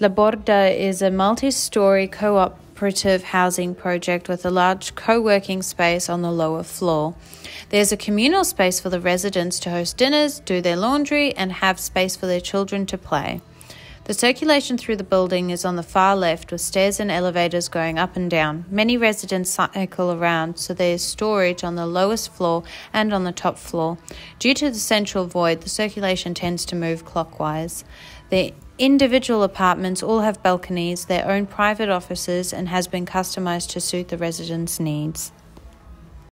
La Borda is a multi-story cooperative housing project with a large co-working space on the lower floor. There's a communal space for the residents to host dinners, do their laundry, and have space for their children to play. The circulation through the building is on the far left, with stairs and elevators going up and down. Many residents cycle around, so there is storage on the lowest floor and on the top floor. Due to the central void, the circulation tends to move clockwise. The individual apartments all have balconies, their own private offices, and has been customized to suit the residents' needs.